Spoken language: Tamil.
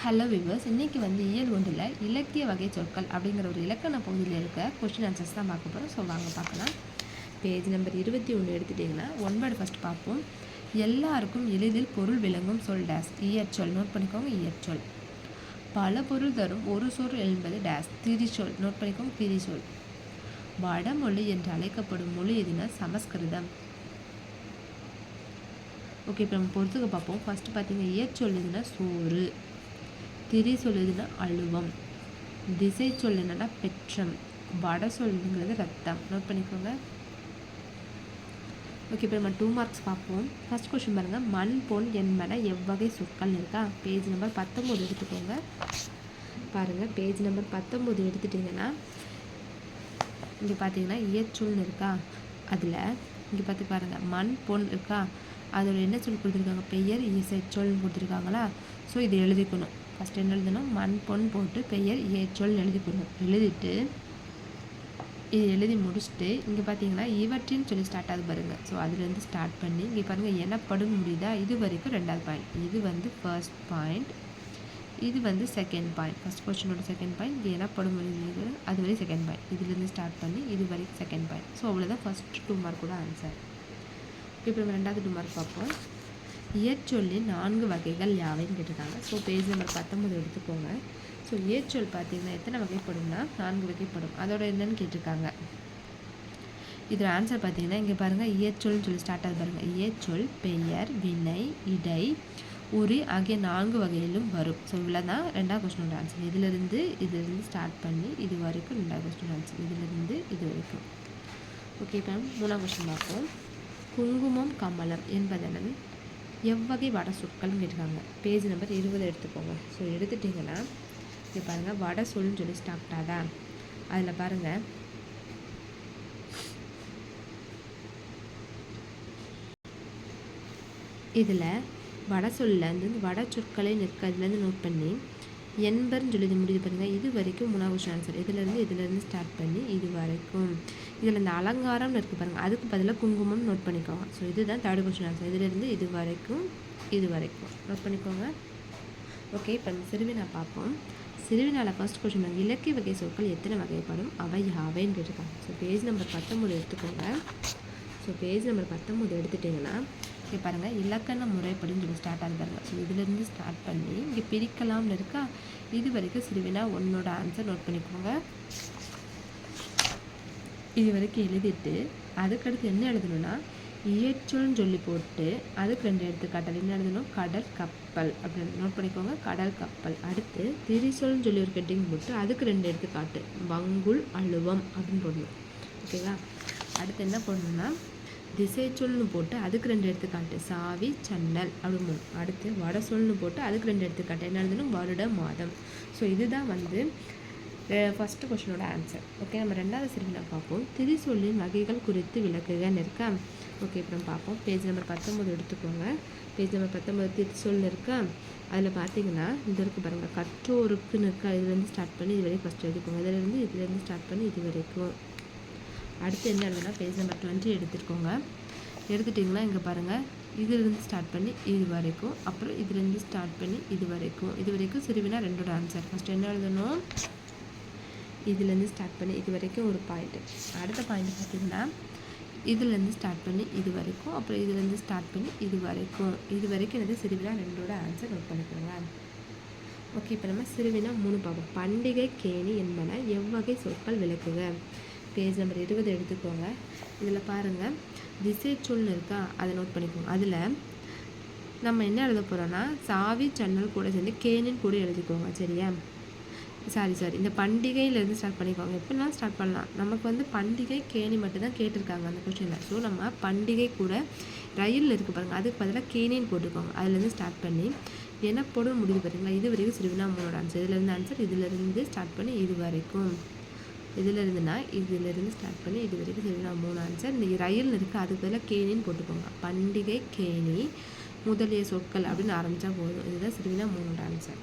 ஹலோ விவர்ஸ், இன்றைக்கி இயல் ஒன்றில் இலக்கிய வகை சொற்கள் அப்படிங்கிற ஒரு இலக்கண பகுதியில் இருக்க கொஸ்டின் ஆன்சர்ஸ் தான் பார்க்க போகிறோம். ஸோ வாங்க பார்க்கலாம். பேஜ் நம்பர் 21 எடுத்துட்டிங்கன்னா ஒன்பது ஃபஸ்ட் பார்ப்போம். எல்லாருக்கும் எளிதில் பொருள் விளங்கும் சொல் டேஸ் இயற்சொல். நோட் பண்ணிக்கோங்க, இயற்சொல். பல பொருள் தரும் ஒரு சொல் என்பது டேஸ் திரிசொல். நோட் பண்ணிக்கோங்க, திரிசொல். வடமொழி என்று அழைக்கப்படும் மொழி எதுனா சமஸ்கிருதம். ஓகே, இப்போ நம்ம பொறுத்துக்க பார்ப்போம். ஃபஸ்ட்டு பார்த்தீங்கன்னா இயற்சொல் எதுனா சோறு, திரி சொல்லுதுன்னா அழுவம், திசை சொல் என்னன்னா பெற்றம், வட சொல்லுங்கிறது ரத்தம். நோட் பண்ணிக்கோங்க. ஓகே, இப்போ நம்ம 2 மார்க்ஸ் பார்ப்போம். ஃபர்ஸ்ட் கொஸ்டின் பாருங்கள். மண் பொன் என்பன எவ்வகை சொற்கள் இருக்கா? பேஜ் நம்பர் 19 எடுத்துக்கோங்க. பாருங்கள், பேஜ் நம்பர் 19 எடுத்துட்டிங்கன்னா இங்கே பார்த்தீங்கன்னா இயற்சொல்னு இருக்கா, அதில் இங்கே பார்த்து பாருங்கள் மண் பொன் இருக்கா, அதில் என்ன சொல் கொடுத்துருக்காங்க? பெயர் இசை சொல்னு கொடுத்துருக்காங்களா? ஸோ இது எழுதிக்கணும். ஃபஸ்ட் என்ன எழுதணும்? மண் பொன் போட்டு பெயர் இயற்சொல் எழுதிக்கணும். எழுதிட்டு இது எழுதி முடிச்சுட்டு இங்கே பார்த்தீங்கன்னா இவற்றின்னு சொல்லி ஸ்டார்ட் ஆகுது பாருங்கள். ஸோ அதுலேருந்து ஸ்டார்ட் பண்ணி இங்கே பாருங்கள் எனப்படும் முடியுதா, இது வரைக்கும் ரெண்டாவது பாயிண்ட். இது ஃபர்ஸ்ட் பாயிண்ட், இது செகண்ட் பாயிண்ட். ஃபஸ்ட் கொஸ்டினோட செகண்ட் பாயிண்ட். இங்கே எனப்படும் முடியுது, அது வரை செகண்ட் பாயிண்ட். இதுலேருந்து ஸ்டார்ட் பண்ணி இது வரைக்கும் செகண்ட் பாயிண்ட். ஸோ அவ்வளோதான் ஃபஸ்ட் 2 மார்க்கோட ஆன்சர். இப்போ நம்ம ரெண்டாவது 2 மார்க் பார்ப்போம். இயற்சொல்லின் 4 வகைகள் யாவைன்னு கேட்டிருக்காங்க. ஸோ பேஜ் நம்பர் 19 எடுத்துக்கோங்க. ஸோ இயற்சொல் பார்த்தீங்கன்னா எத்தனை வகைப்படும்னா 4 வகைப்படும். அதோட என்னன்னு கேட்டிருக்காங்க. இதோட ஆன்சர் பார்த்தீங்கன்னா இங்கே பாருங்கள், இயற்சொல்னு சொல்லி ஸ்டார்ட் ஆகுது பாருங்கள். இயற்சொல் பெயர் வினை இடை உரி ஆகிய 4 வகையிலும் வரும். ஸோ இவ்வளோ தான் ரெண்டாவது கொஸ்டினோட ஆன்சர். இதிலிருந்து ஸ்டார்ட் பண்ணி இது வரைக்கும் ரெண்டாவது கொஸ்டின் ஆன்சர். இதிலிருந்து இது வரைக்கும். ஓகே, இப்போ மூணாவது கொஸ்டின் பார்ப்போம். குங்குமம் கமலம் என்பதன் எவ்வகை வட சொற்கள்னு கேட்டிருக்காங்க. பேஜ் நம்பர் 20 எடுத்துக்கோங்க. ஸோ எடுத்துட்டிங்கன்னா இங்கே பாருங்கள் வட சொல்னு சொல்லி ஸ்டார்ட் ஆகுதா, அதில் பாருங்கள் இதில் வட சொல்லேருந்து வட சொற்களை நிற்கிறதுலேருந்து நோட் பண்ணி என்பர்னு சொல்லி இது முடிவு பாருங்கள். இது வரைக்கும் 3வது கொஸ்டின் ஆன்சர். இதிலேருந்து ஸ்டார்ட் பண்ணி இது வரைக்கும். இதில் இந்த அலங்காரம்னு இருக்குது பாருங்கள், அதுக்கு பதிலாக குங்குமம் நோட் பண்ணிக்கோங்க. ஸோ இதுதான் 3rd கொஸ்டின் ஆன்சர். இதிலேருந்து இது வரைக்கும் நோட் பண்ணிக்கோங்க. ஓகே, இப்போ இந்த சிறுவினா பார்ப்போம். சிறுவினால ஃபர்ஸ்ட் கொஸ்டின் இலக்கிய வகை சொற்கள் எத்தனை வகைப்படும், அவை யாவைன்னு கேட்டிருக்காங்க. ஸோ பேஜ் நம்பர் 19 எடுத்துக்கோங்க. ஸோ பேஜ் நம்பர் 19 எடுத்துட்டிங்கன்னா இங்கே பாருங்கள் இலக்கண முறைப்படின்னு சொல்லி ஸ்டார்ட் ஆகுது பாருங்கள். ஸோ இதிலேருந்து ஸ்டார்ட் பண்ணி இங்கே பிரிக்கலாம்னு இருக்கா, இது வரைக்கும் சிறுவினா 1ஓட ஆன்சர் நோட் பண்ணிக்கோங்க. இது வரைக்கும் எழுதிட்டு அதுக்கடுத்து என்ன எழுதணும்னா இயற்சொல்னு சொல்லி போட்டு அதுக்கு 2 எடுத்துக்காட்டல் என்ன எழுதணும், கடல் கப்பல் அப்படின்னு நோட் பண்ணிக்கோங்க. கடல் கப்பல். அடுத்து திரிசொல்னு சொல்லி ஒரு கெட்டிங் போட்டு அதுக்கு 2 எடுத்துக்காட்டு வங்குல் அழுவம் அப்படின்னு போடணும். ஓகேவா? அடுத்து என்ன போடணும்னா திசை சொல்னு போட்டு அதுக்கு 2 எடுத்துக்காட்டு சாவி சன்னல் அப்படின்னு. அடுத்து வட சொல்னு போட்டு அதுக்கு 2 எடுத்துக்காட்டு என்ன எழுதணும், வருட மாதம். ஸோ இதுதான் ஃபஸ்ட்டு கொஸ்டினோட ஆன்சர். ஓகே, நம்ம ரெண்டாவது சிறுவினா பார்ப்போம். திரிசொல்லின் வகைகள் குறித்து விளக்குகன்னு இருக்கா. ஓகே, அப்புறம் பார்ப்போம். பேஜ் நம்பர் 19 எடுத்துக்கோங்க. பேஜ் நம்பர் 19 திரிசொல்னு இருக்கா, அதில் பார்த்தீங்கன்னா இது இருக்குது பாருங்கள் கற்றோருக்குன்னு இருக்கா, இதுலேருந்து ஸ்டார்ட் பண்ணி இது வரைக்கும் ஃபஸ்ட் எழுதிக்கோங்க. இதுலேருந்து ஸ்டார்ட் பண்ணி இது வரைக்கும். அடுத்து என்ன எழுதுனா பேஜ் நம்பர் 20 எடுத்துக்கோங்க. எடுத்துட்டிங்கன்னா இங்கே பாருங்கள் இதிலேருந்து ஸ்டார்ட் பண்ணி இது வரைக்கும், அப்புறம் இதுலேருந்து ஸ்டார்ட் பண்ணி இது வரைக்கும் சிறுவினா 2ஓட ஆன்சர். ஃபஸ்ட்டு என்ன எழுதணும், இதுலேருந்து ஸ்டார்ட் பண்ணி இது வரைக்கும் ஒரு பாயிண்ட்டு. அடுத்த பாயிண்ட் பார்த்திங்கன்னா இதுலேருந்து ஸ்டார்ட் பண்ணி இது வரைக்கும், அப்புறம் இதுலேருந்து ஸ்டார்ட் பண்ணி இது வரைக்கும் என்னது சிறுவினா 2ஓட ஆன்சர் நோட் பண்ணிக்கோங்க. ஓகே, இப்போ நம்ம சிறுவினா 3 பார்ப்போம். பண்டிகை கேணி என்பன எவ்வகை சொற்கள் விளக்குக. பேஜ் நம்பர் 20 எடுத்துக்கோங்க. இதில் பாருங்கள் திசை சொல்னு இருக்கா, அதை நோட் பண்ணிக்கோங்க. அதில் நம்ம என்ன எழுத போகிறோன்னா சாவி சன்னல் கூட சேர்ந்து கேணின்னு கூட எழுதிக்கோங்க. சரியா? சாரி இந்த பண்டிகையிலேருந்து ஸ்டார்ட் பண்ணிக்கோங்க. எப்படின்னா ஸ்டார்ட் பண்ணலாம். நமக்கு பண்டிகை கேணி மட்டும்தான் கேட்டிருக்காங்க அந்த கொஸ்டினில். ஸோ நம்ம பண்டிகை கூட ரயிலில் இருக்குது பாருங்கள், அதுக்கு பதிலாக கேணின்னு போட்டுக்கோங்க. அதுலேருந்து ஸ்டார்ட் பண்ணி எனப்படும் முடிவு பாருங்களா, இது வரைக்கும் சிறுவினா 3ஓட ஆன்சர். இதிலேருந்து ஸ்டார்ட் பண்ணி இது வரைக்கும். இதிலிருந்து ஸ்டார்ட் பண்ணி இது வரைக்கும் சிறுவினா 3 ஆன்சர். இந்த ரயில் இருக்குது, அதுக்கு பதிலாக கேணின்னு போட்டுக்கோங்க. பண்டிகை கேணி முதலிய சொற்கள் அப்படின்னு ஆரம்பித்தா போதும். இதுதான் சிறுவினா 3ஓட ஆன்சர்.